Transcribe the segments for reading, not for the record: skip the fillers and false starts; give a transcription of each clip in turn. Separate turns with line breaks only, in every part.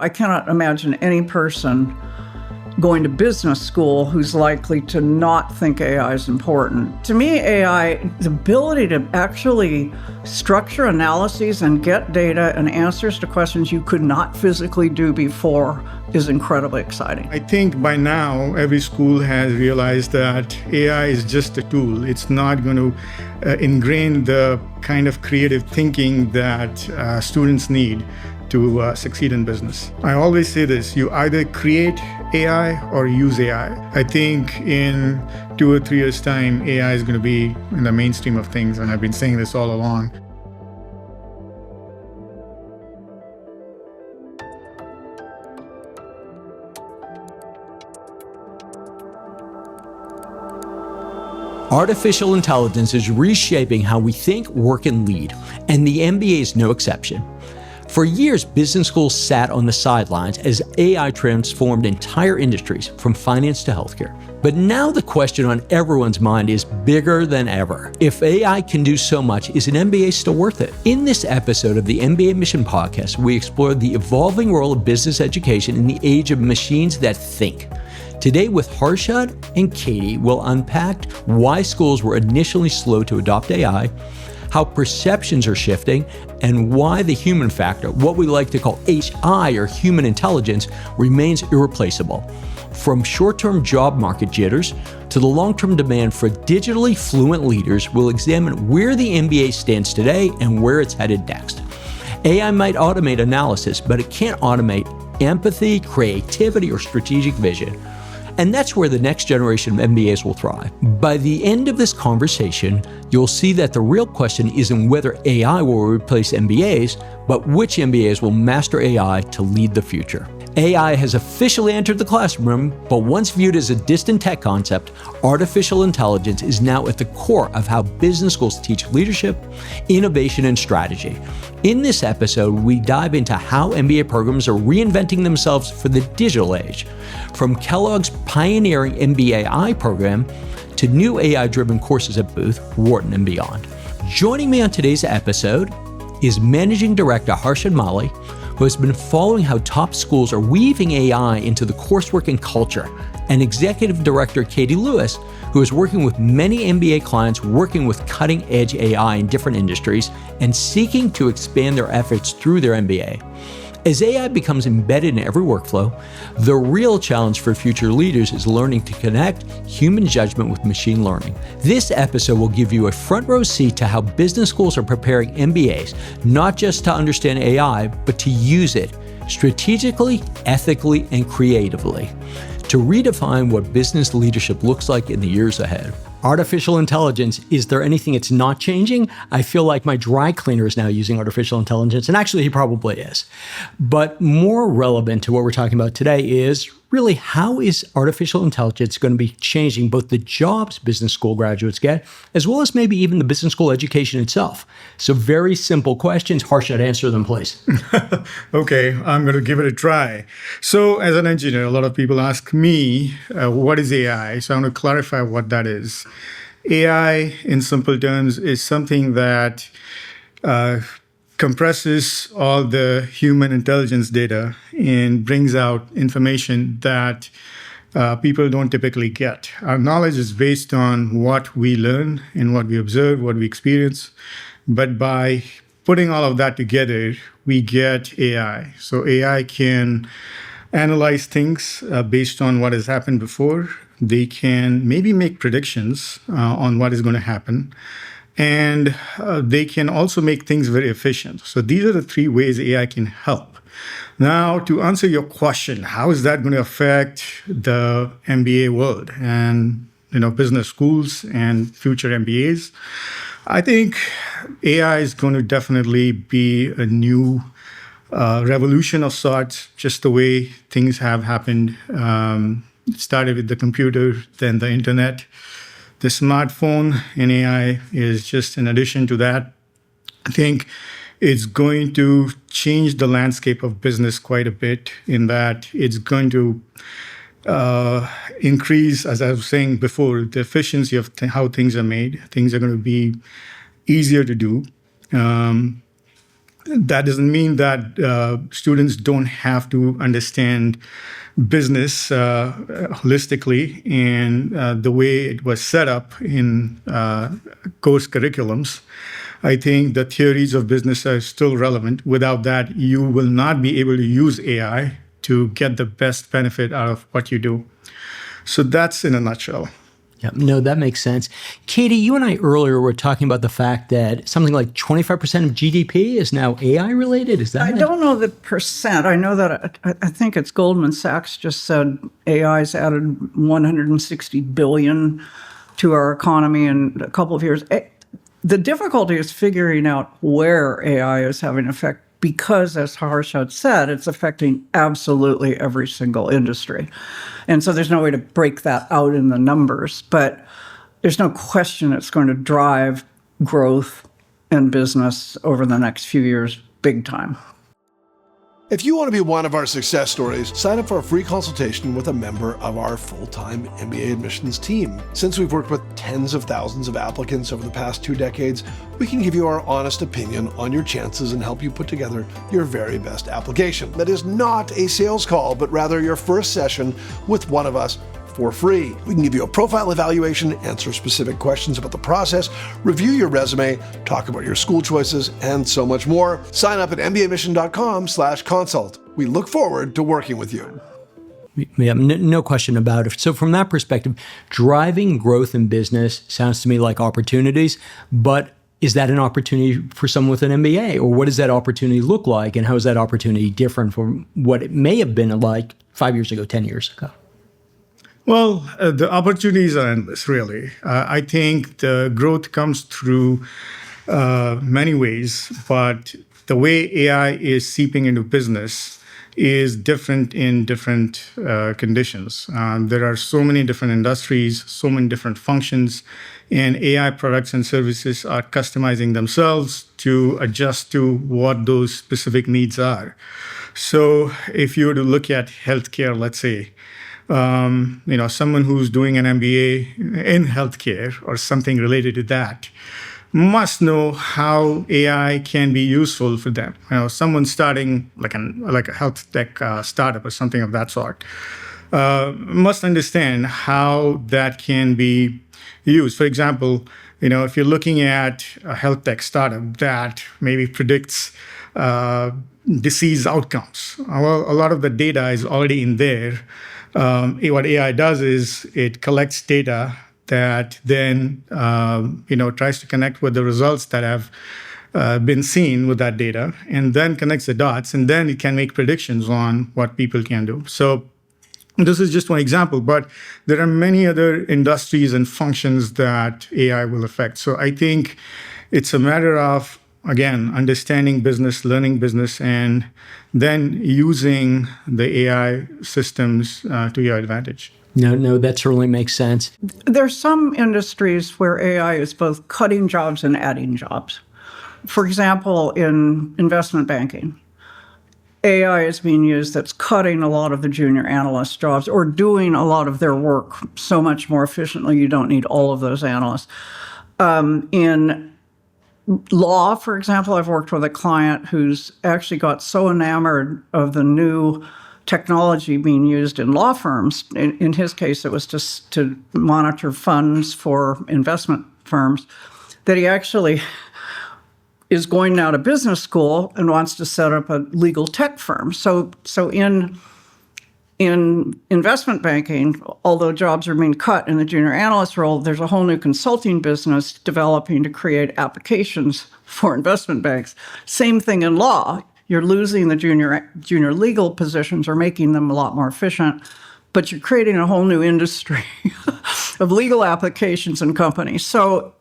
I cannot imagine any person going to business school who's likely to not think AI is important. To me, AI, the ability to actually structure analyses and get data and answers to questions you could not physically do before is incredibly exciting.
I think by now, every school has realized that AI is just a tool. It's not going to ingrain the kind of creative thinking that students need to succeed in business. I always say this, you either create AI or use AI. I think in 2 or 3 years' time, AI is going to be in the mainstream of things, and I've been saying this all along.
Artificial intelligence is reshaping how we think, work, and lead, and the MBA is no exception. For years, business schools sat on the sidelines as AI transformed entire industries, from finance to healthcare. But now the question on everyone's mind is bigger than ever. If AI can do so much, is an MBA still worth it? In this episode of the mbaMission podcast, we explore the evolving role of business education in the age of machines that think. Today with Harshad and Katy, we'll unpack why schools were initially slow to adopt AI, how perceptions are shifting, and why the human factor, what we like to call HI or human intelligence, remains irreplaceable. From short-term job market jitters to the long-term demand for digitally fluent leaders, we'll examine where the MBA stands today and where it's headed next. AI might automate analysis, but it can't automate empathy, creativity, or strategic vision. And that's where the next generation of MBAs will thrive. By the end of this conversation, you'll see that the real question isn't whether AI will replace MBAs, but which MBAs will master AI to lead the future. AI has officially entered the classroom, but once viewed as a distant tech concept, artificial intelligence is now at the core of how business schools teach leadership, innovation, and strategy. In this episode, we dive into how MBA programs are reinventing themselves for the digital age, from Kellogg's pioneering MBAI program to new AI-driven courses at Booth, Wharton, and beyond. Joining me on today's episode is Managing Director Harshad, who has been following how top schools are weaving AI into the coursework and culture, and Executive Director Katy Lewis, who is working with many MBA clients working with cutting-edge AI in different industries and seeking to expand their efforts through their MBA. As AI becomes embedded in every workflow, the real challenge for future leaders is learning to connect human judgment with machine learning. This episode will give you a front row seat to how business schools are preparing MBAs, not just to understand AI, but to use it strategically, ethically, and creatively to redefine what business leadership looks like in the years ahead. Artificial intelligence, is there anything it's not changing? I feel like my dry cleaner is now using artificial intelligence, and actually he probably is. But more relevant to what we're talking about today is really how is artificial intelligence going to be changing both the jobs business school graduates get, as well as maybe even the business school education itself. So very simple questions. Harshad, answer them, please.
Okay, I'm going to give it a try. So as an engineer, a lot of people ask me, what is AI? So I'm going to clarify what that is. AI, in simple terms, is something that compresses all the human intelligence data and brings out information that people don't typically get. Our knowledge is based on what we learn and what we observe, what we experience. But by putting all of that together, we get AI. So AI can analyze things based on what has happened before. They can maybe make predictions on what is going to happen. And they can also make things very efficient. So these are the 3 ways AI can help. Now, to answer your question, how is that going to affect the MBA world and business schools and future MBAs? I think AI is going to definitely be a new revolution of sorts, just the way things have happened. It started with the computer, then the internet. The smartphone and AI is just an addition to that. I think it's going to change the landscape of business quite a bit in that it's going to increase, as I was saying before, the efficiency of how things are made. Things are going to be easier to do. That doesn't mean that students don't have to understand business holistically and the way it was set up in course curriculums. I think the theories of business are still relevant. Without that, you will not be able to use AI to get the best benefit out of what you do. So that's in a nutshell.
Yeah, no, that makes sense. Katy, you and I earlier were talking about the fact that something like 25% of GDP is now AI related. Is that?
I don't know the percent. I know that I think it's Goldman Sachs just said AI's added 160 billion to our economy in a couple of years. The difficulty is figuring out where AI is having an effect because, as Harshad said, it's affecting absolutely every single industry. And so there's no way to break that out in the numbers. But there's no question it's going to drive growth and business over the next few years big time.
If you want to be one of our success stories, sign up for a free consultation with a member of our full-time MBA admissions team. Since we've worked with tens of thousands of applicants over the past 2 decades, we can give you our honest opinion on your chances and help you put together your very best application. That is not a sales call, but rather your first session with one of us for free. We can give you a profile evaluation, answer specific questions about the process, review your resume, talk about your school choices, and so much more. Sign up at mbaMission.com/consult. We look forward to working with you.
Yeah, no question about it. So from that perspective, driving growth in business sounds to me like opportunities, but is that an opportunity for someone with an MBA? Or what does that opportunity look like? And how is that opportunity different from what it may have been like 5 years ago, 10 years ago?
Well, the opportunities are endless, really. I think the growth comes through many ways, but the way AI is seeping into business is different in different conditions. There are so many different industries, so many different functions, and AI products and services are customizing themselves to adjust to what those specific needs are. So if you were to look at healthcare, let's say, someone who's doing an MBA in healthcare or something related to that must know how AI can be useful for them. Someone starting like a health tech startup or something of that sort must understand how that can be used. For example, if you're looking at a health tech startup that maybe predicts disease outcomes, well, a lot of the data is already in there. What AI does is it collects data that then tries to connect with the results that have been seen with that data, and then connects the dots, and then it can make predictions on what people can do. So this is just one example, but there are many other industries and functions that AI will affect. So I think it's a matter of, again, understanding business, learning business, and then using the AI systems to your advantage.
No, that certainly makes sense.
There's some industries where AI is both cutting jobs and adding jobs. For example, in investment banking, AI is being used that's cutting a lot of the junior analyst jobs or doing a lot of their work so much more efficiently. You don't need all of those analysts. In law, for example, I've worked with a client who's actually got so enamored of the new technology being used in law firms. In his case, it was just to monitor funds for investment firms, that he actually is going now to business school and wants to set up a legal tech firm. So in investment banking, although jobs are being cut in the junior analyst role, there's a whole new consulting business developing to create applications for investment banks. Same thing in law. You're losing the junior legal positions or making them a lot more efficient, but you're creating a whole new industry of legal applications and companies. So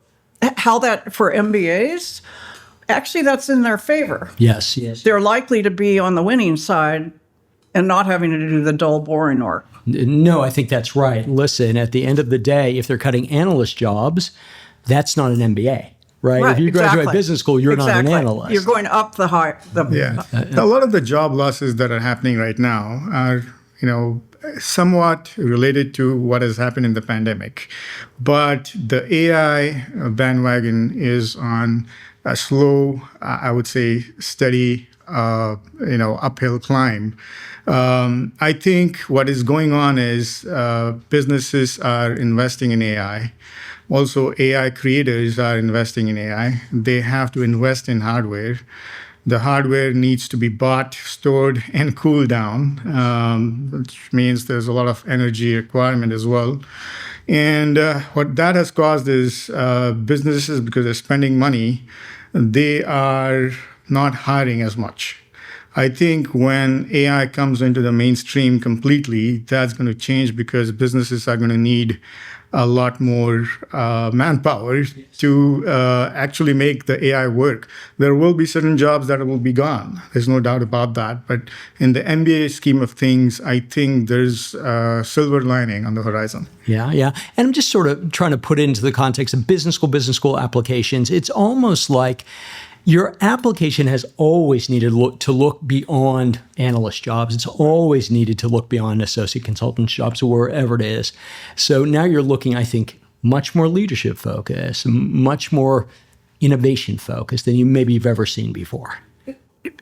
how that for MBAs, actually that's in their favor.
Yes.
They're likely to be on the winning side and not having to do the dull, boring work.
No, I think that's right. Listen, at the end of the day, if they're cutting analyst jobs, that's not an MBA. Right. If you graduate business school, you're not an analyst.
You're going up the high.
A lot of the job losses that are happening right now are, somewhat related to what has happened in the pandemic. But the AI bandwagon is on a slow, I would say, steady, uphill climb. I think what is going on is businesses are investing in AI. Also, AI creators are investing in AI. They have to invest in hardware. The hardware needs to be bought, stored, and cooled down, which means there's a lot of energy requirement as well. And what that has caused is businesses, because they're spending money, they are not hiring as much. I think when AI comes into the mainstream completely, that's going to change because businesses are going to need a lot more manpower to actually make the AI work. There will be certain jobs that will be gone. There's no doubt about that. But in the MBA scheme of things, I think there's a silver lining on the horizon.
Yeah, yeah. And I'm just sort of trying to put it into the context of business school applications. It's almost like your application has always needed to look beyond analyst jobs. It's always needed to look beyond associate consultant jobs or wherever it is. So now you're looking, I think, much more leadership focused, much more innovation focused than you've ever seen before.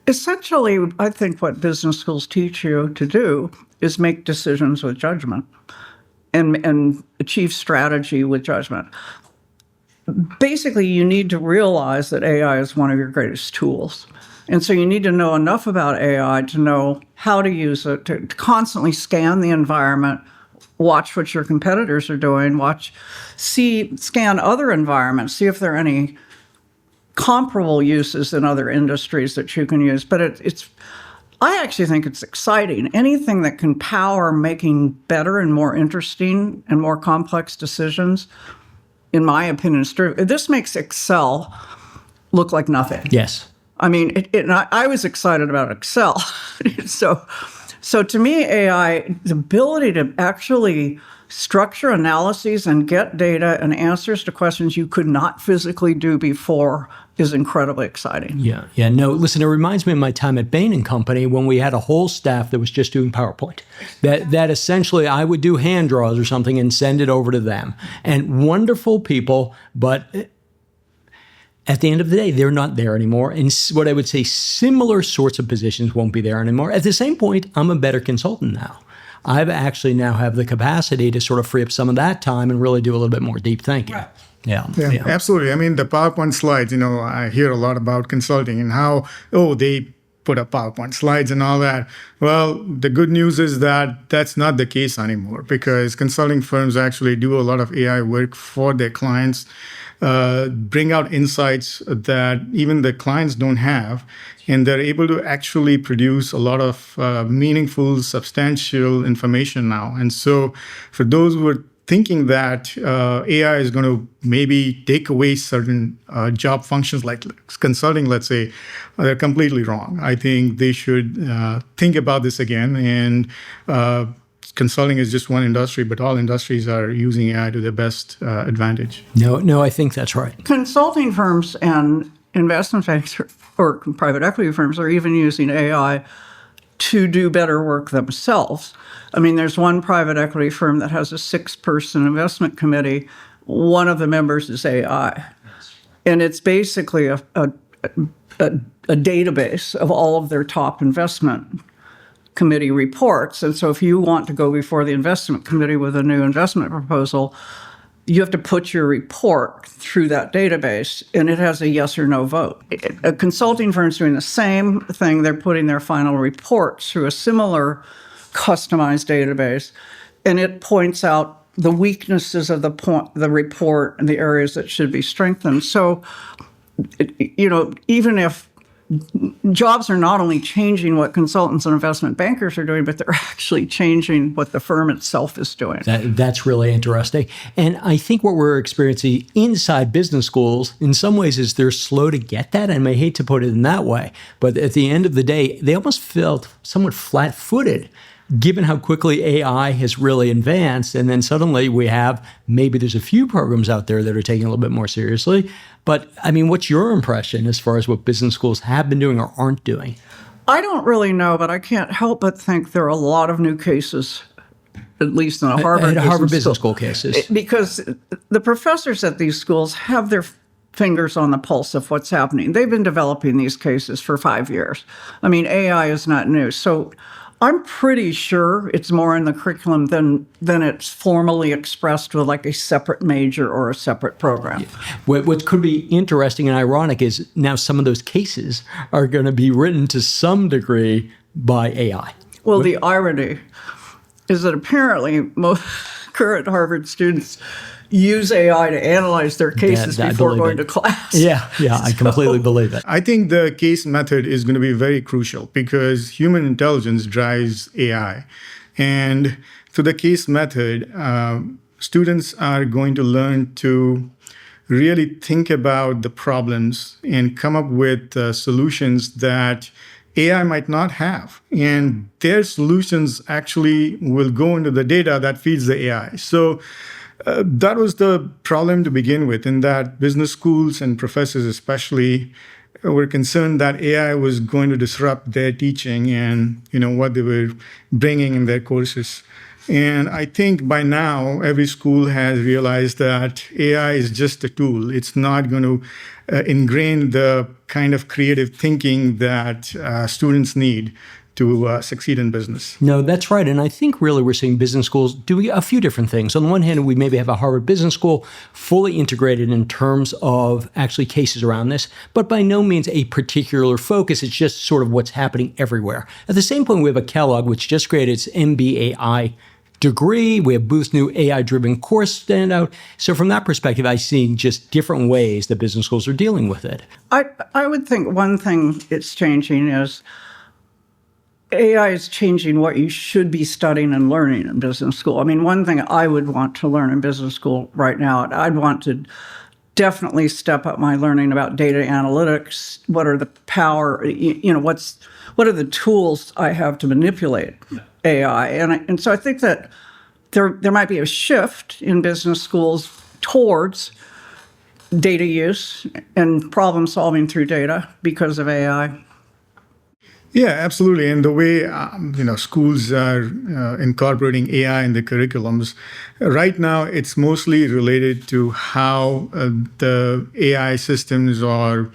Essentially, I think what business schools teach you to do is make decisions with judgment and achieve strategy with judgment. Basically, you need to realize that AI is one of your greatest tools. And so you need to know enough about AI to know how to use it, to constantly scan the environment, watch what your competitors are doing, scan other environments, see if there are any comparable uses in other industries that you can use. But I actually think it's exciting. Anything that can power making better and more interesting and more complex decisions, in my opinion, is true. This makes Excel look like nothing.
Yes.
I mean, I was excited about Excel. So to me, AI, the ability to actually structure analyses and get data and answers to questions you could not physically do before is incredibly exciting.
Yeah. No, listen, it reminds me of my time at Bain & Company when we had a whole staff that was just doing PowerPoint. That essentially I would do hand draws or something and send it over to them. And wonderful people, but at the end of the day, they're not there anymore. And what I would say, similar sorts of positions won't be there anymore. At the same point, I'm a better consultant now. I've actually now have the capacity to sort of free up some of that time and really do a little bit more deep thinking.
Right.
Yeah,
absolutely. I mean, the PowerPoint slides, I hear a lot about consulting and how, they put up PowerPoint slides and all that. Well, the good news is that that's not the case anymore because consulting firms actually do a lot of AI work for their clients, bring out insights that even the clients don't have, and they're able to actually produce a lot of meaningful, substantial information now. And so for those who are thinking that AI is going to maybe take away certain job functions like consulting, let's say, they're completely wrong. I think they should think about this again. And consulting is just one industry, but all industries are using AI to their best advantage.
No, I think that's right.
Consulting firms and investment banks or private equity firms are even using AI to do better work themselves. I mean, there's one private equity firm that has a 6-person investment committee. One of the members is AI. And it's basically a database of all of their top investment committee reports. And so if you want to go before the investment committee with a new investment proposal, you have to put your report through that database, and it has a yes or no vote. A consulting firm is doing the same thing. They're putting their final reports through a similar customized database, and it points out the weaknesses of the report and the areas that should be strengthened. So, even if jobs are not only changing what consultants and investment bankers are doing, but they're actually changing what the firm itself is doing.
That's really interesting. And I think what we're experiencing inside business schools in some ways is they're slow to get that. And I hate to put it in that way, but at the end of the day, they almost felt somewhat flat-footed given how quickly AI has really advanced. And then suddenly maybe there's a few programs out there that are taking it a little bit more seriously. But I mean, what's your impression as far as what business schools have been doing or aren't doing?
I don't really know, but I can't help but think there are a lot of new cases, at least in Harvard
Business School cases.
Because the professors at these schools have their fingers on the pulse of what's happening. They've been developing these cases for 5 years. I mean, AI is not new. So I'm pretty sure it's more in the curriculum than it's formally expressed with like a separate major or a separate program.
What could be interesting and ironic is now some of those cases are going to be written to some degree by AI.
Well, the irony is that apparently most current Harvard students use AI to analyze their cases before going to class.
Yeah, I completely believe it.
I think the case method is going to be very crucial because human intelligence drives AI. And through the case method, students are going to learn to really think about the problems and come up with solutions that AI might not have. And their solutions actually will go into the data that feeds the AI. So that was the problem to begin with, in that business schools and professors especially were concerned that AI was going to disrupt their teaching and what they were bringing in their courses. And I think by now, every school has realized that AI is just a tool. It's not going to ingrain the kind of creative thinking that students need to succeed in business.
No, that's right. And I think really we're seeing business schools doing a few different things. On the one hand, we maybe have a Harvard Business School fully integrated in terms of actually cases around this, but by no means a particular focus. It's just sort of what's happening everywhere. At the same point, we have a Kellogg, which just created its mbaI degree. We have Booth's new AI-driven course stand out. So from that perspective, I see just different ways that business schools are dealing with it.
I would think one thing it's changing is AI is changing what you should be studying and learning in business school. I mean, one thing I would want to learn in business school right now, I'd want to definitely step up my learning about data analytics. What are the power, what are the tools I have to manipulate AI? And so I think that there might be a shift in business schools towards data use and problem solving through data because of AI.
Yeah, absolutely. And the way schools are incorporating AI in the curriculums, right now it's mostly related to how the AI systems or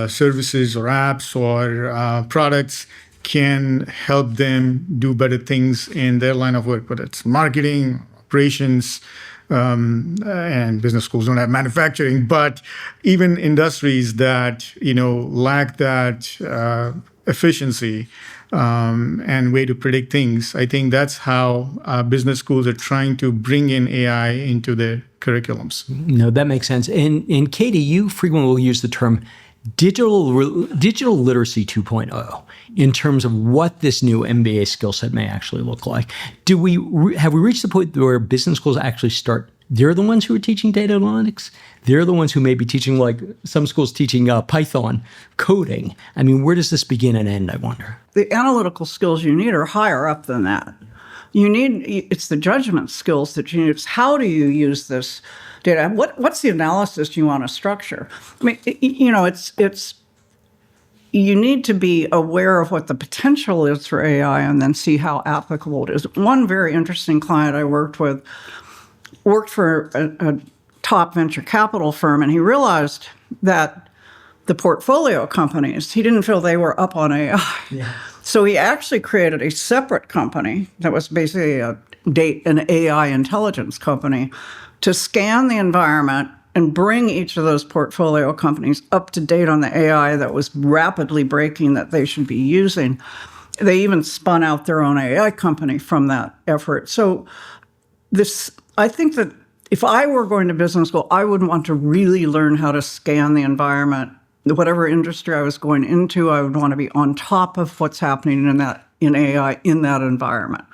services or apps or products can help them do better things in their line of work, whether it's marketing, operations, and business schools don't have manufacturing, but even industries that lack that efficiency and way to predict things. I think that's how business schools are trying to bring in AI into their curriculums.
No, that makes sense. And Katy, you frequently will use the term digital literacy 2.0 in terms of what this new MBA skill set may actually look like. Have we reached the point where business schools actually start? They're the ones who are teaching data analytics. They're the ones who may be teaching, like some schools teaching Python coding. I mean, where does this begin and end, I wonder?
The analytical skills you need are higher up than that. It's the judgment skills that you need. It's how do you use this data? What's the analysis you want to structure? I mean, it's you need to be aware of what the potential is for AI and then see how applicable it is. One very interesting client I worked for a top venture capital firm, and he realized that the portfolio companies, he didn't feel they were up on AI. Yeah. So he actually created a separate company that was basically an AI intelligence company to scan the environment and bring each of those portfolio companies up to date on the AI that was rapidly breaking that they should be using. They even spun out their own AI company from that effort. So I think that if I were going to business school, I would want to really learn how to scan the environment. Whatever industry I was going into, I would want to be on top of what's happening in AI in that environment.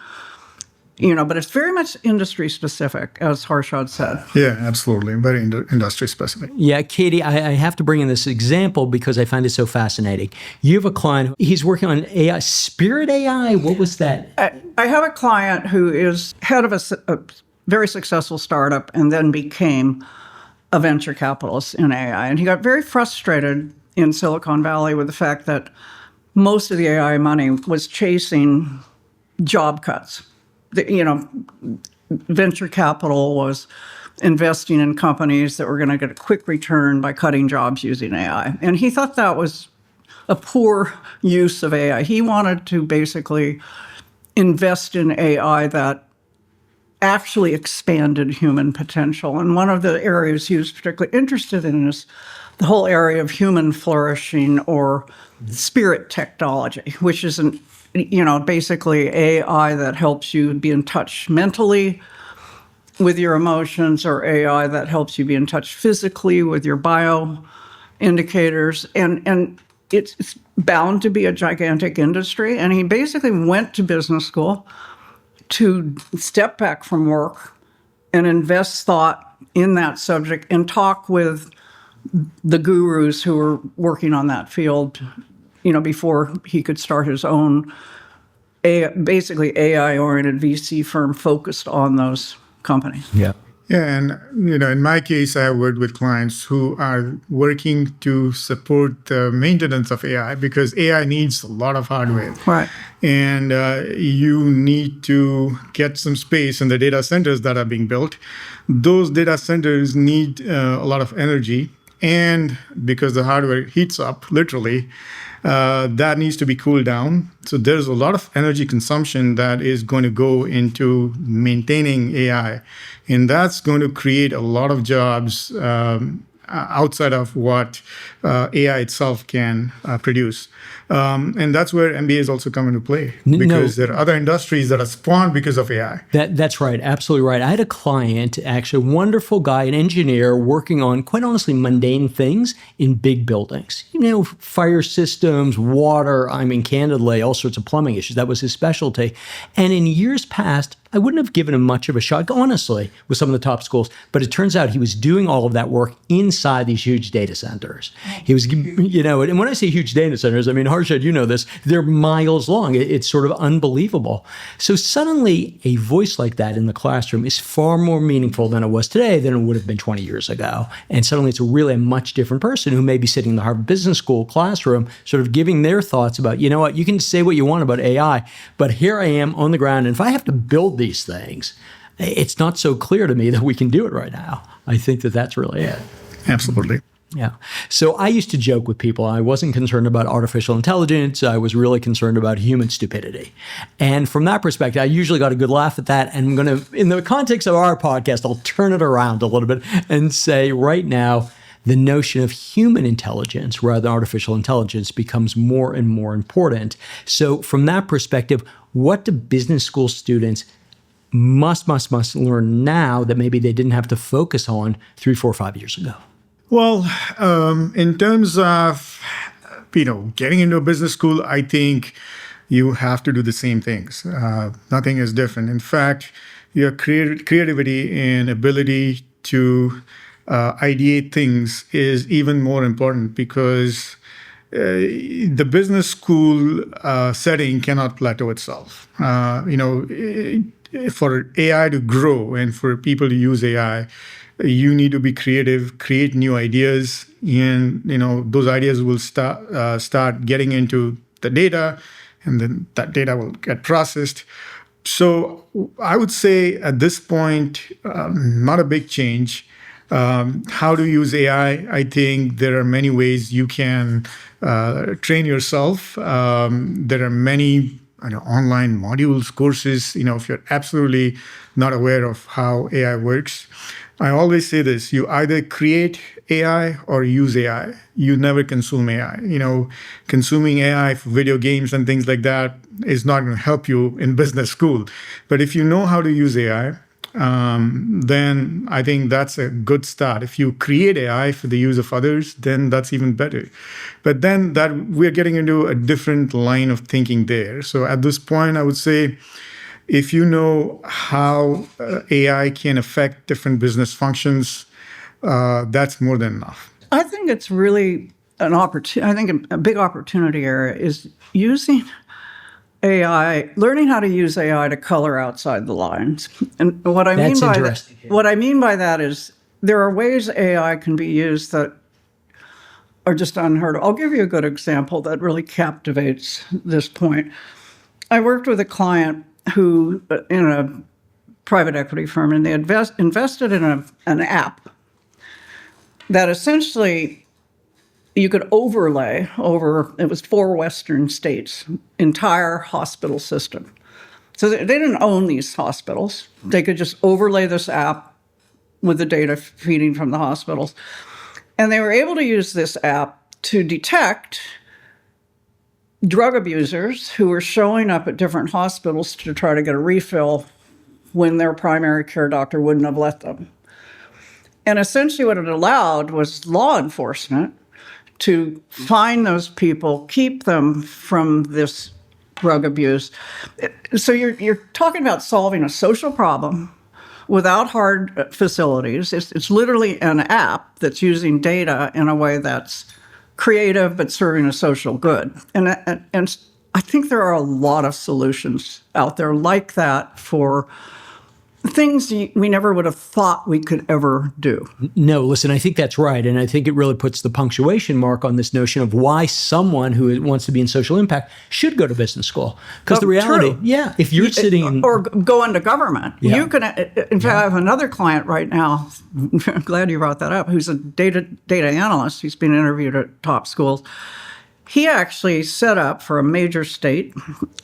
But it's very much industry specific, as Harshad said.
Yeah, absolutely. Very industry specific.
Yeah, Katy, I have to bring in this example because I find it so fascinating. You have a client, he's working on AI, Spirit AI. What was that?
I have a client who is head of a very successful startup and then became a venture capitalist in AI. And he got very frustrated in Silicon Valley with the fact that most of the AI money was chasing job cuts. Venture capital was investing in companies that were going to get a quick return by cutting jobs using AI. And he thought that was a poor use of AI. He wanted to basically invest in AI that actually expanded human potential. And one of the areas he was particularly interested in is the whole area of human flourishing or spirit technology, which is basically AI that helps you be in touch mentally with your emotions, or AI that helps you be in touch physically with your bio indicators. And it's bound to be a gigantic industry. And he basically went to business school to step back from work and invest thought in that subject and talk with the gurus who were working on that field, before he could start his own basically AI-oriented VC firm focused on those companies.
Yeah.
Yeah, and in my case, I have worked with clients who are working to support the maintenance of AI because AI needs a lot of hardware.
Right.
And you need to get some space in the data centers that are being built. Those data centers need a lot of energy, and because the hardware heats up, literally, that needs to be cooled down. So there's a lot of energy consumption that is going to go into maintaining AI. And that's going to create a lot of jobs outside of what AI itself can produce. And that's where MBAs also come into play, because there are other industries that are spawned because of AI.
That's right. Absolutely right. I had a client, actually a wonderful guy, an engineer working on, quite honestly, mundane things in big buildings. Fire systems, water, candidly, all sorts of plumbing issues. That was his specialty. And in years past, I wouldn't have given him much of a shot, honestly, with some of the top schools. But it turns out he was doing all of that work inside these huge data centers. He was, and when I say huge data centers, Harshad, you know this, they're miles long. It's sort of unbelievable. So suddenly a voice like that in the classroom is far more meaningful than it was today than it would have been 20 years ago. And suddenly it's really a much different person who may be sitting in the Harvard Business School classroom, sort of giving their thoughts about, you can say what you want about AI, but here I am on the ground. And if I have to build these things, it's not so clear to me that we can do it right now. I think that's really it.
Absolutely.
Yeah. So I used to joke with people, I wasn't concerned about artificial intelligence. I was really concerned about human stupidity. And from that perspective, I usually got a good laugh at that. And I'm going to, in the context of our podcast, I'll turn it around a little bit and say right now, the notion of human intelligence rather than artificial intelligence becomes more and more important. So from that perspective, what do business school students must learn now that maybe they didn't have to focus on 3, 4, 5 years ago?
Well, in terms of, getting into a business school, I think you have to do the same things. Nothing is different. In fact, your creativity and ability to ideate things is even more important, because the business school setting cannot plateau itself. For AI to grow and for people to use AI, you need to be creative, create new ideas, and those ideas will start getting into the data, and then that data will get processed. So I would say at this point, not a big change. How to use AI? I think there are many ways you can train yourself. There are many online modules, courses. If you're absolutely not aware of how AI works, I always say this: you either create AI or use AI. You never consume AI. Consuming AI for video games and things like that is not going to help you in business school. But if you know how to use AI, then I think that's a good start. If you create AI for the use of others, then that's even better. But then that we're getting into a different line of thinking there. So at this point, I would say, if you know how AI can affect different business functions, that's more than enough.
I think it's really an opportunity. I think a big opportunity area is using AI, learning how to use AI to color outside the lines. And what I mean by that is there are ways AI can be used that are just unheard of. I'll give you a good example that really captivates this point. I worked with a client who, in a private equity firm, and they invested in an app that essentially you could overlay over, it was 4 Western states, entire hospital system. So they didn't own these hospitals. They could just overlay this app with the data feeding from the hospitals. And they were able to use this app to detect drug abusers who were showing up at different hospitals to try to get a refill when their primary care doctor wouldn't have let them. And essentially what it allowed was law enforcement to find those people, keep them from this drug abuse. So you're talking about solving a social problem without hard facilities. It's literally an app that's using data in a way that's creative but serving a social good. And I think there are a lot of solutions out there like that for things we never would have thought we could ever do.
No, listen, I think that's right. And I think it really puts the punctuation mark on this notion of why someone who wants to be in social impact should go to business school. Because the reality,
true.
If you're sitting...
Or go into government.
Yeah.
You can, in fact, I have another client right now, I'm glad you brought that up, who's a data analyst. He's been interviewed at top schools. He actually set up for a major state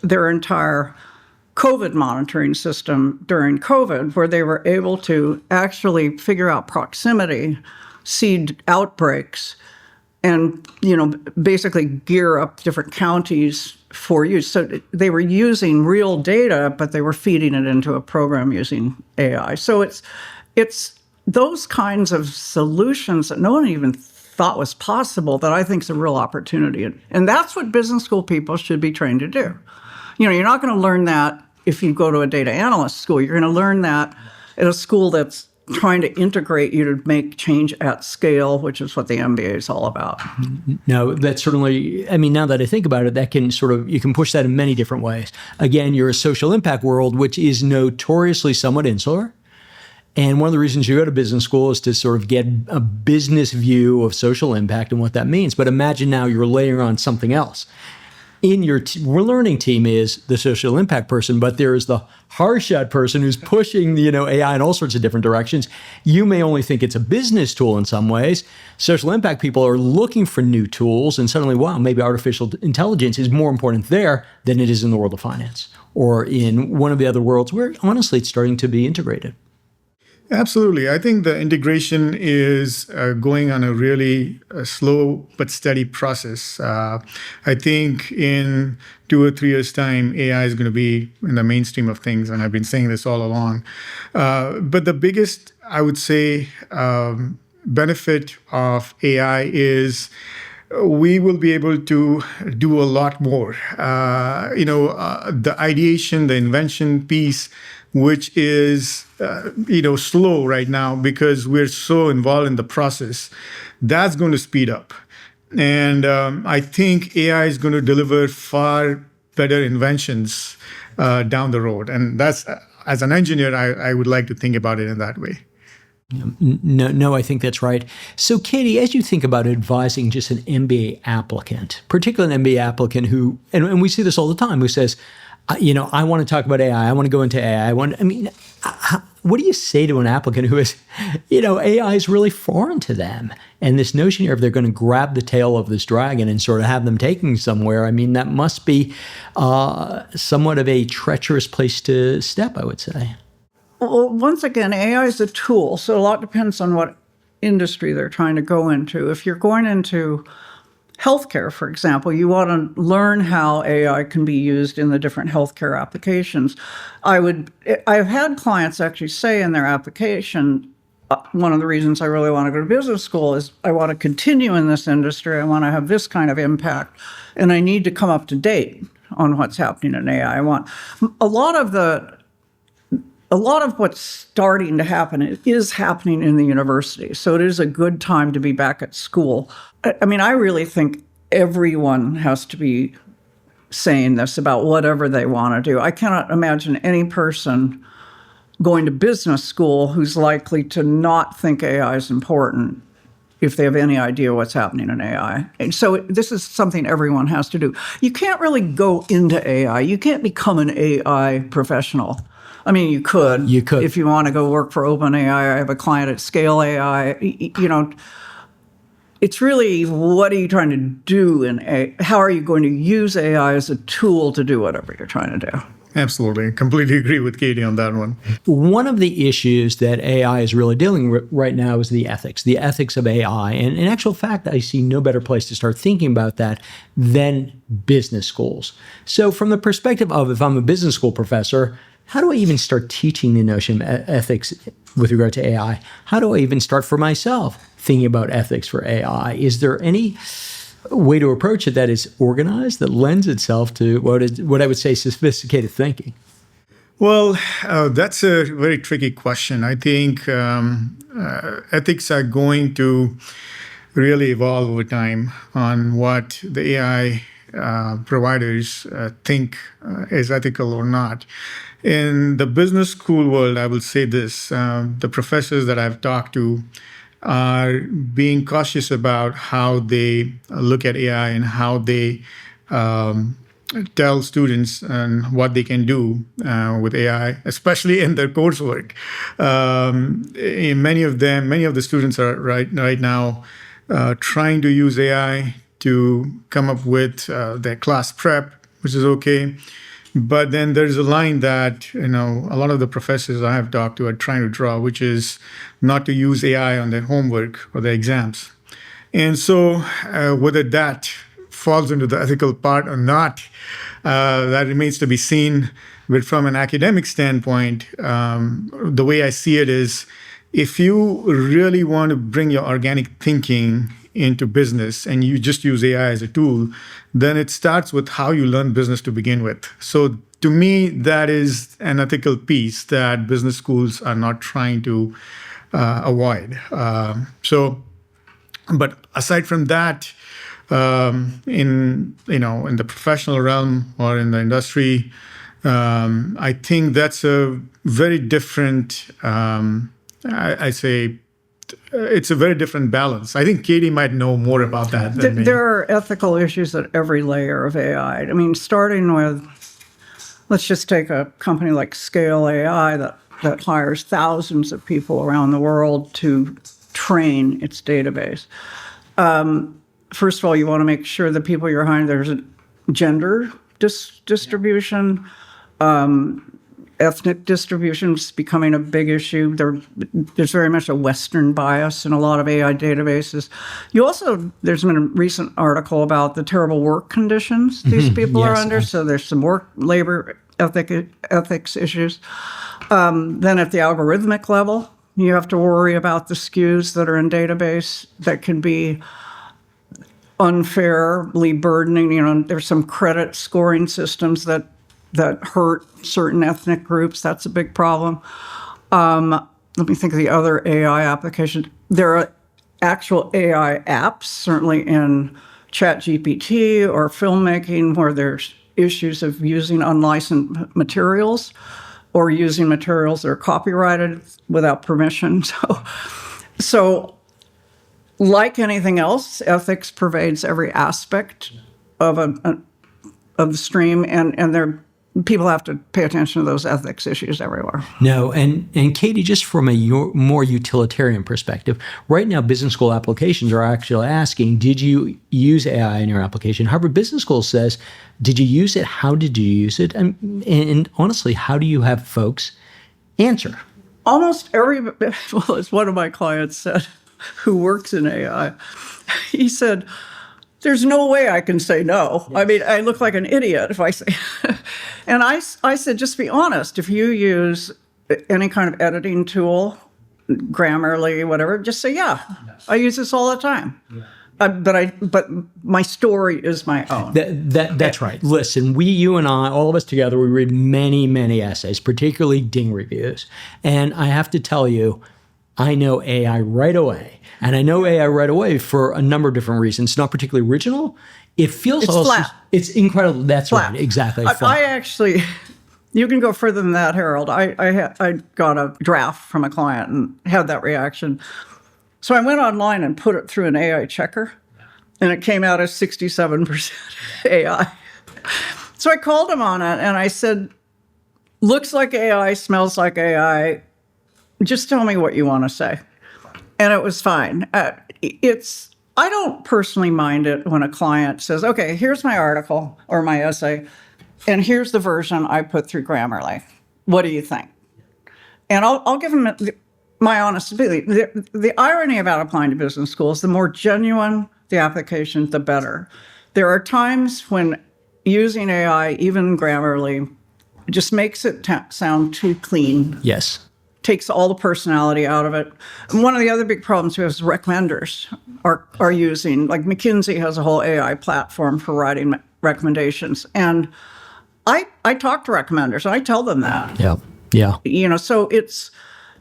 their entire COVID monitoring system during COVID, where they were able to actually figure out proximity, seed outbreaks, and basically gear up different counties for use. So they were using real data, but they were feeding it into a program using AI. So it's those kinds of solutions that no one even thought was possible that I think is a real opportunity. And that's what business school people should be trained to do. You're not going to learn that if you go to a data analyst school. You're going to learn that at a school that's trying to integrate you to make change at scale, which is what the MBA is all about.
No, that's certainly, now that I think about it, that can you can push that in many different ways. Again, you're a social impact world, which is notoriously somewhat insular. And one of the reasons you go to business school is to get a business view of social impact and what that means. But imagine now you're layering on something else. In your learning team is the social impact person, but there is the Harshad person who's pushing the AI in all sorts of different directions. You may only think it's a business tool in some ways. Social impact people are looking for new tools, and suddenly, wow, maybe artificial intelligence is more important there than it is in the world of finance or in one of the other worlds where, honestly, it's starting to be integrated.
Absolutely. I think the integration is going on a really slow but steady process. I think in 2 or 3 years' time, AI is going to be in the mainstream of things, and I've been saying this all along. But the biggest, I would say, benefit of AI is we will be able to do a lot more. The ideation, the invention piece, which is slow right now because we're so involved in the process, that's going to speed up. And I think AI is going to deliver far better inventions down the road. And that's, as an engineer, I would like to think about it in that way.
No, I think that's right. So, Katy, as you think about advising just an MBA applicant, particularly an MBA applicant who, and we see this all the time, who says, I want to talk about AI. I want to go into AI. What do you say to an applicant who is, AI is really foreign to them? And this notion here of they're going to grab the tail of this dragon and have them taken somewhere, that must be somewhat of a treacherous place to step, I would say.
Well, once again, AI is a tool, so a lot depends on what industry they're trying to go into. If you're going into healthcare, for example, you want to learn how AI can be used in the different healthcare applications. I've had clients actually say in their application, one of the reasons I really want to go to business school is I want to continue in this industry. I want to have this kind of impact, and I need to come up to date on what's happening in AI. I want a lot of what's starting to happen is happening in the university. So it is a good time to be back at school. I really think everyone has to be saying this about whatever they want to do. I cannot imagine any person going to business school who's likely to not think AI is important if they have any idea what's happening in AI. And so this is something everyone has to do. You can't really go into AI. You can't become an AI professional I mean, you could.
You could.
If you want to go work for OpenAI, I have a client at Scale AI. You know, it's really, what are you trying to do in AI? How are you going to use AI as a tool to do whatever you're trying to do?
Absolutely. Completely agree with Katy on that one.
One of the issues that AI is really dealing with right now is the ethics of AI. And in actual fact, I see no better place to start thinking about that than business schools. So from the perspective of, if I'm a business school professor, how do I even start teaching the notion of ethics with regard to AI? How do I even start for myself thinking about ethics for AI? Is there any way to approach it that is organized, that lends itself to what I would say sophisticated thinking?
Well, that's a very tricky question. I think ethics are going to really evolve over time on what the AI providers think is ethical or not. In the business school world, I will say this, the professors that I've talked to are being cautious about how they look at AI and how they tell students and what they can do with AI, especially in their coursework. Many of the students are right now trying to use AI to come up with their class prep, which is okay. But then there's a line that, a lot of the professors I have talked to are trying to draw, which is not to use AI on their homework or their exams. And so whether that falls into the ethical part or not, that remains to be seen. But from an academic standpoint, the way I see it is, if you really want to bring your organic thinking into business and you just use AI as a tool, then it starts with how you learn business to begin with. So to me, that is an ethical piece that business schools are not trying to avoid. But aside from that, in the professional realm or in the industry, I think that's a very different, I say, it's a very different balance. I think Katy might know more about that than me.
There are ethical issues at every layer of AI. I mean, starting with, let's just take a company like Scale AI that hires thousands of people around the world to train its database. First of all, you want to make sure the people you're hiring, there's a gender distribution. Ethnic distribution is becoming a big issue. There's very much a Western bias in a lot of AI databases. There's been a recent article about the terrible work conditions these people are under. So there's some labor ethics issues. Then at the algorithmic level, you have to worry about the skews that are in database that can be unfairly burdening. There's some credit scoring systems that hurt certain ethnic groups. That's a big problem. Let me think of the other AI applications. There are actual AI apps, certainly in ChatGPT or filmmaking, where there's issues of using unlicensed materials or using materials that are copyrighted without permission. So like anything else, ethics pervades every aspect of the stream, and people have to pay attention to those ethics issues everywhere.
No, and Katy, just from a more utilitarian perspective, right now business school applications are actually asking, did you use AI in your application? Harvard Business School says, did you use it? How did you use it? And honestly, how do you have folks answer?
Almost well, as one of my clients said, who works in AI, he said, there's no way I can say no. Yes. I mean, I look like an idiot if I say. And I said, just be honest. If you use any kind of editing tool, Grammarly, whatever, just say, yeah, yes. I use this all the time. Yeah. But my story is my own.
That's right. Listen, you and I, all of us together, we read many, many essays, particularly Ding reviews. And I have to tell you, I know AI right away. And I know AI right away for a number of different reasons. It's not particularly original. It feels
it's flat.
It's incredible. That's flat. Right. Exactly.
I actually, you can go further than that, Harold. I got a draft from a client and had that reaction. So I went online and put it through an AI checker, and it came out as 67% AI. So I called him on it, and I said, looks like AI, smells like AI. Just tell me what you want to say. And it was fine. I don't personally mind it when a client says, okay, here's my article or my essay, and here's the version I put through Grammarly. What do you think? And I'll give them my honest opinion. The irony about applying to business school is the more genuine the application, the better. There are times when using AI, even Grammarly, just makes it sound too clean.
Yes.
Takes all the personality out of it. And one of the other big problems we have is recommenders are using, like McKinsey has a whole AI platform for writing recommendations. And I talk to recommenders, and I tell them that.
Yeah. Yeah.
So it's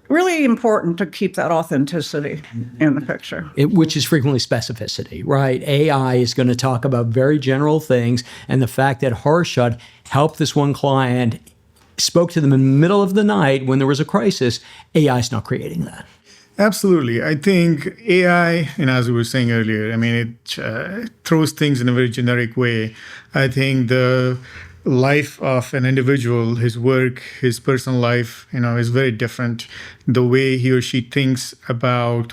really important to keep that authenticity in the picture.
Which is frequently specificity, right? AI is going to talk about very general things. And the fact that Harshad helped this one client, spoke to them in the middle of the night when there was a crisis, AI is not creating that.
Absolutely. I think AI, and as we were saying earlier, it throws things in a very generic way. I think the life of an individual, his work, his personal life, is very different. The way he or she thinks about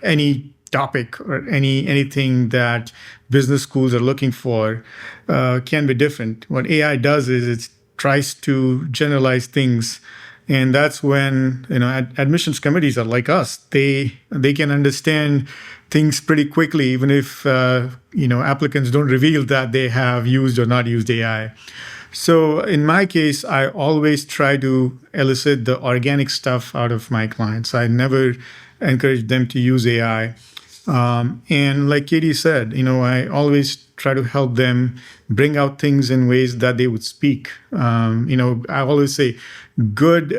any topic or anything that business schools are looking for can be different. What AI does is it tries to generalize things. And that's when, admissions committees are like us. They can understand things pretty quickly, even if, applicants don't reveal that they have used or not used AI. So in my case, I always try to elicit the organic stuff out of my clients. I never encourage them to use AI. And like Katy said, I always try to help them bring out things in ways that they would speak. I always say good,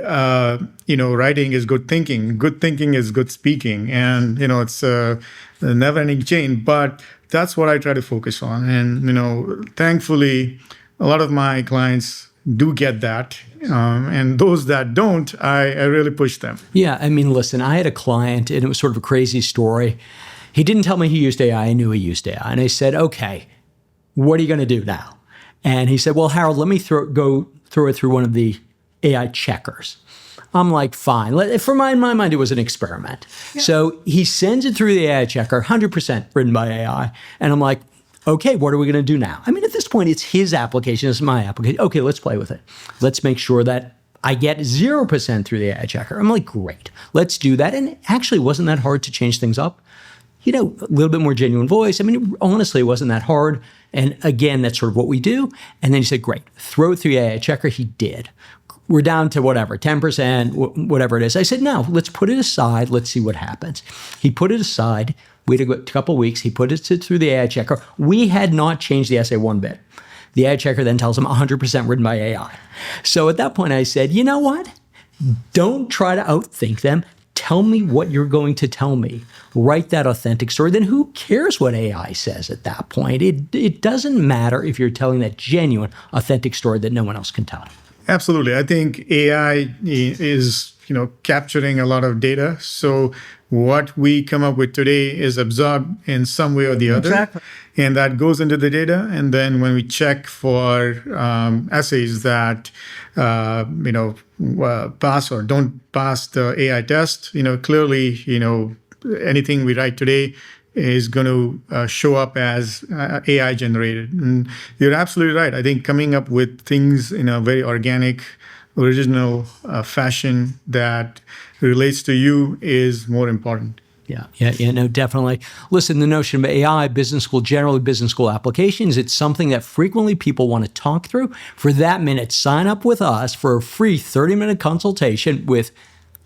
writing is good thinking. Good thinking is good speaking. And, it's a never-ending chain, but that's what I try to focus on. And, thankfully, a lot of my clients do get that. And those that don't, I really push them.
Yeah. Listen, I had a client, and it was sort of a crazy story. He didn't tell me he used AI. I knew he used AI. And I said, okay, what are you going to do now? And he said, well, Harold, let me go throw it through one of the AI checkers. I'm like, fine. For my mind, it was an experiment. Yeah. So he sends it through the AI checker, 100% written by AI. And I'm like, okay, what are we going to do now? At this point, it's his application. It's my application. Okay, let's play with it. Let's make sure that I get 0% through the AI checker. I'm like, great. Let's do that. And actually, wasn't that hard to change things up? A little bit more genuine voice. Honestly, it wasn't that hard. And again, that's sort of what we do. And then he said, great, throw it through the AI checker. He did. We're down to 10%, whatever it is. I said, no, let's put it aside. Let's see what happens. He put it aside. We had a couple of weeks. He put it through the AI checker. We had not changed the essay one bit. The AI checker then tells him 100% written by AI. So at that point, I said, you know what? Don't try to outthink them. Tell me what you're going to tell me. Write that authentic story. Then who cares what AI says at that point? It doesn't matter if you're telling that genuine, authentic story that no one else can tell.
Absolutely. I think AI is, capturing a lot of data. So what we come up with today is absorbed in some way or the other.
Exactly.
And that goes into the data. And then when we check for essays that, pass or don't pass the AI test, clearly, anything we write today is going to show up as AI generated. And you're absolutely right. I think coming up with things in a very organic, original fashion that relates to you is more important.
Yeah, no, definitely. Listen, the notion of AI, business school, generally business school applications, it's something that frequently people want to talk through. For that minute, sign up with us for a free 30-minute consultation with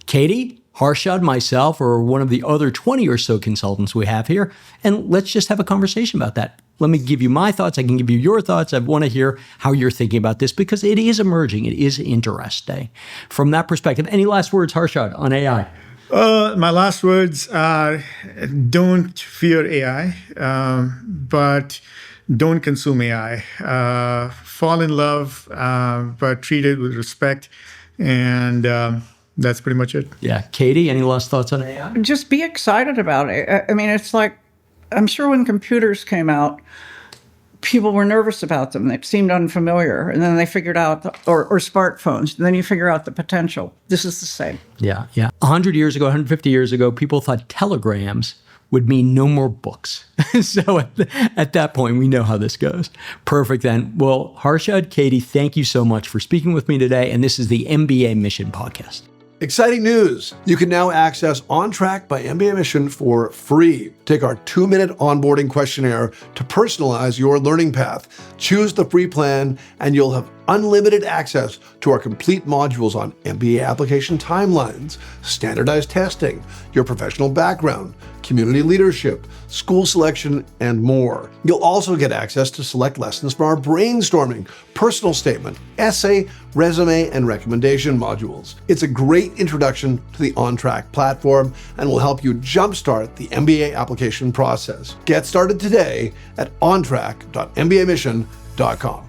Katy, Harshad, myself, or one of the other 20 or so consultants we have here, and let's just have a conversation about that. Let me give you my thoughts. I can give you your thoughts. I want to hear how you're thinking about this because it is emerging. It is interesting. From that perspective, any last words, Harshad, on AI?
My last words are don't fear AI, but don't consume AI. Fall in love, but treat it with respect. And that's pretty much it.
Yeah. Katy, any last thoughts on AI?
Just be excited about it. It's like, I'm sure when computers came out, people were nervous about them. They seemed unfamiliar. And then they figured out, or smartphones, and then you figure out the potential. This is the same.
Yeah. 100 years ago, 150 years ago, people thought telegrams would mean no more books. So at that point, we know how this goes. Perfect then. Well, Harshad, Katy, thank you so much for speaking with me today. And this is the mbaMission podcast.
Exciting news! You can now access On Track by mbaMission for free. Take our 2-minute onboarding questionnaire to personalize your learning path. Choose the free plan, and you'll have unlimited access to our complete modules on MBA application timelines, standardized testing, your professional background, community leadership, school selection, and more. You'll also get access to select lessons from our brainstorming, personal statement, essay, resume, and recommendation modules. It's a great introduction to the On Track platform and will help you jumpstart the MBA application process. Get started today at ontrack.mbamission.com.